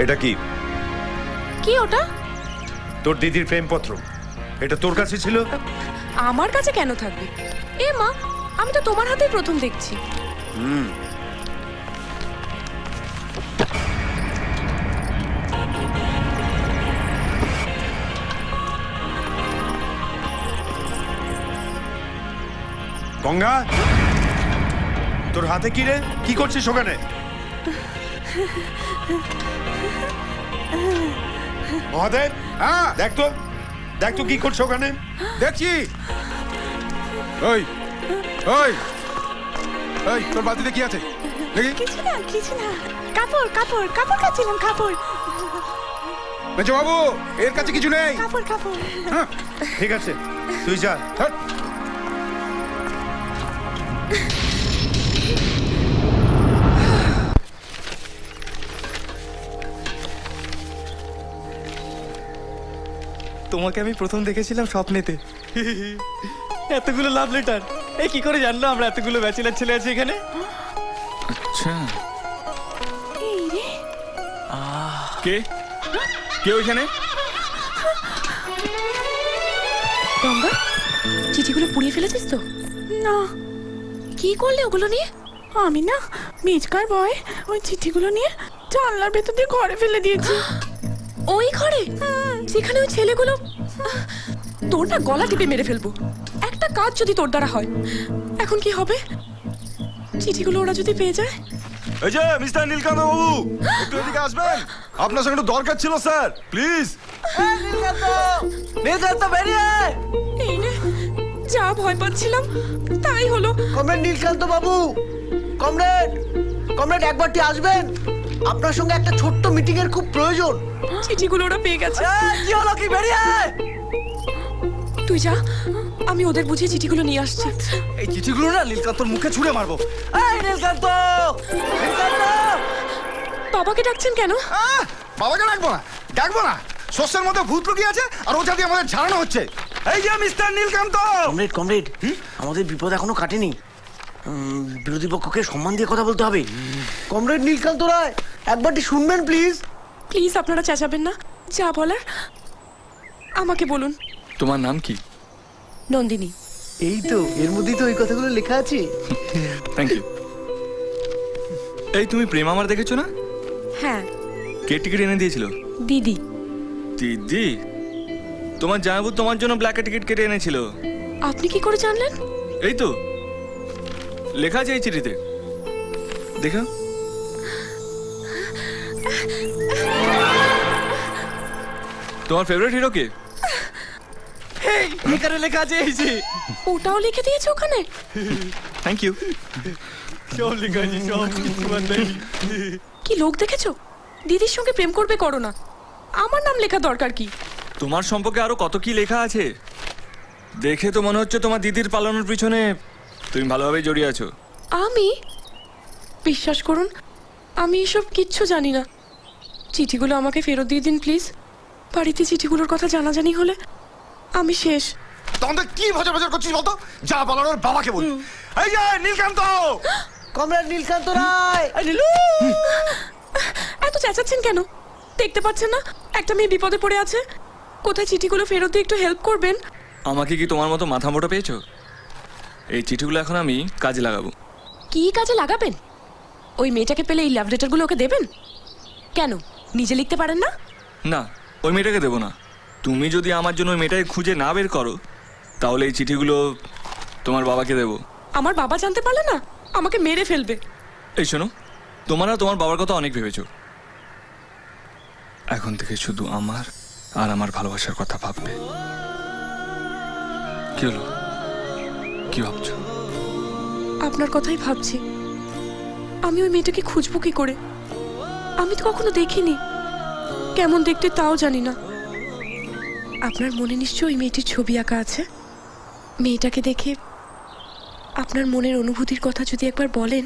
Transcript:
এটা কি? কি ওটা? তোর দিদির প্রেমপত্র। এটা তোর কাছে ছিল? আমার কাছে কেন থাকবে? এ মা, আমি তো তোমার হাতেই প্রথম দেখছি। গঙ্গা, তোর হাতে কি রে? কি করছিস ওখানে? মহাদেব, হ্যাঁ দেখ তো কি করছো ওখানে? দেখছি। ওই ওই ওই তোর বালতিতে কি আছে দেখি? কিছু না, কাপড় কাচ্ছিলাম, কাপড় মেজো বাবু, এর কাছে কিছু নেই। কাপড়। হ্যাঁ, ঠিক আছে, তুই যা। হ্যাঁ। তোমাকে আমি প্রথম দেখেছিলাম স্বপ্নেতে। এতগুলো লাভ লেটার, এই কি করে জানলো আমরা এতগুলো ব্যাচেলার ছেলে আছে এখানে? আচ্ছা, কে কে ওইখানে? গঙ্গা, চিঠিগুলো পুড়িয়ে ফেলেছিস তো? না। কি করলে ওগুলো নিয়ে? আমি না, মিজকার বয় ওই চিঠিগুলো নিয়ে জানলার ভেতর দিয়ে ঘরে ফেলে দিয়েছি। ওই ঘরে যেখানে ওই ছেলেগুলো? তোর না গলা টিপে মেরে ফেলবো একটা কাজ যদি তোর দ্বারা হয়। এখন কি হবে? চিঠিগুলো ওরা যদি পেয়ে যায়? এই যে মিস্টার নীলকান্ত বাবু, একটু এদিকে আসবেন। আপনার সঙ্গে একটু দরকার ছিল স্যার, প্লিজ। নীলকান্ত বেরিয়ে আয়। এই রে, যা ভয় পাচ্ছিলাম তাই হলো। কমরেড নীলকান্ত বাবু, কমরেড একবারটি আসবেন? আপনার সঙ্গে একটা ছোট্ট মিটিং এর খুব প্রয়োজন। চিঠিগুলো ওরা পেয়ে গেছে। কি হলো, কি বেরিয়ে আয়। তুই যা, আমি ওদের বুঝিয়ে চিঠিগুলো নিয়ে আসছি। এই চিঠিগুলো না নীলকান্তর মুখে ছুঁড়ে মারবো। এই নীলকান্ত, নীলকান্ত! বাবাকে ডাকছেন কেন? বাবাকে ডাকবো না। শস্যের মধ্যে ভূত লুকিয়ে আছে আর ওটা দিয়ে আমাদের ঝাড়ানো হচ্ছে। এই যে মিস্টার নীলকান্ত। কমরেড, আমাদের বিপদ এখনো কাটেনি। বিরোধী পক্ষকে সম্মান দিয়ে কথা বলতে হবে। কমরেড নীলকান্ত রায়, একবারটি শুনবেন প্লিজ। প্লিজ আপনারা চেঁচাবেন না, যা বলার আমাকে বলুন। তোমার নাম কি? নন্দিনী। এই তো, এর মধ্যেই তো ওই কথাগুলো লেখা আছে। Thank you. এই তুমি প্রেম আমার দেখেছো না? হ্যাঁ, কে টিকিট এনে দিয়েছিল? দিদি। দিদি? তোমার জামাইবাবু তোমার জন্য ব্ল্যাকে টিকিট কেটে এনেছিল। আপনি কি করে জানলেন? এই তো লেখা আছে এই চিঠিতে, দেখো। তোমার ফেভারিট হিরো কে? এখানে লেখা আছে এই যে। ওটাও লিখে দিয়েছে ওখানে? Thank you. সব লেখা আছে, সব কিছু বাদ নেই। কি লোক দেখেছো? দিদির সঙ্গে প্রেম করবে, করো না, আমার নাম লেখা দরকার কি? তোমার সম্পর্কে আরো কত কি লেখা আছে। দেখে তো মনে হচ্ছে তোমার দিদির পালানোর পিছনে তুমি ভালোভাবেই জড়িয়ে আছো। আমি? বিশ্বাস করুন, আমি এসব কিচ্ছু জানি না। চিঠিগুলো আমাকে ফেরত দিয়ে দিন প্লিজ। বাড়িতে চিঠিগুলোর কথা জানাজানি হলে আমি শেষ। তখন কি ভজা করছিস বলতো? যা বলার ওর বাবাকে বল। এই যে নীলকান্ত। কমরেড নীলকান্ত রায়। এত চেঁচাচ্ছেন কেন? দেখতে পাচ্ছেন না একটা মেয়ে বিপদে পড়ে আছে? কোথায় চিঠিগুলো ফেরত দিয়ে একটু হেল্প করবেন? আমাকে কি তোমার মতো মাথা মোটা পেয়েছো? এই চিঠিগুলো এখন আমি কাজে লাগাবো। কি কাজে লাগাবেন? ওই মেয়েটাকে পেলে এই লাভ লেটারগুলো ওকে দেবেন? কেন, নিজে লিখতে পারেন না? না, ওই মেয়েটাকে দেবো না। তুমি যদি আমার জন্য ওই মেয়েটাকে খুঁজে না বের করো তাহলে এই চিঠিগুলো তোমার বাবাকে দেবো। আমার বাবা জানতে পারলে না আমাকে মেরে ফেলবে। এই শোনো, তোমার আর তোমার বাবার কথা অনেক ভেবেছো, এখন থেকে শুধু আমার আর আমার ভালোবাসার কথা ভাববে। কি হলো, কি ভাবছো? আপনার কথাই ভাবছি। আমি ওই মেয়েটাকে খুঁজবো কি করে? আমি তো কখনো দেখিনি, কেমন দেখতে তাও জানি না। আপনার মনে নিশ্চয়ই ওই মেয়েটির ছবি আঁকা আছে। মেয়েটাকে দেখে আপনার মনের অনুভূতির কথা যদি একবার বলেন